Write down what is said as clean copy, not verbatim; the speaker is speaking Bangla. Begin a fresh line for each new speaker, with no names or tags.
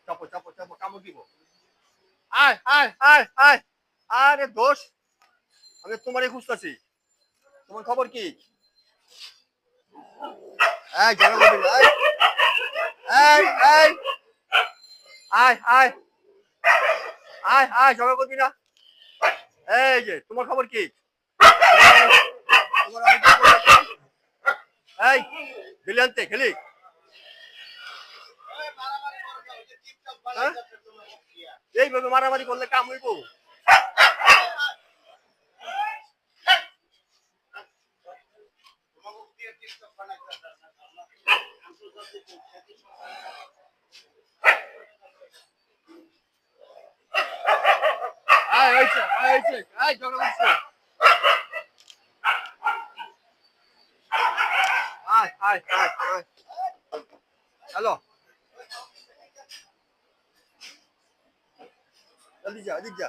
চাপো চাপো চাপো কামড় দিব। আয় আয় আয় আয়। আরে দোষ, আমি তোমারই খুঁজতেছি। তোমার খবর কি? এই ঝগড়া করবি না, এই এই এই আয় আয় আয় আয়, ঝগড়া করবি না। এই যে তোমার খবর কি? তোমার আমি কি করবো? এই বিলিয়ান্তে খেলি, হ্যাঁ? এইভাবে মারামারি করলে কাম হইব? আয় হয়েছে আয় হয়েছে, আয় ঝগড়া করছে। আয় আয় আয় আয়। হ্যালো, জলদি যা, এদিক যা।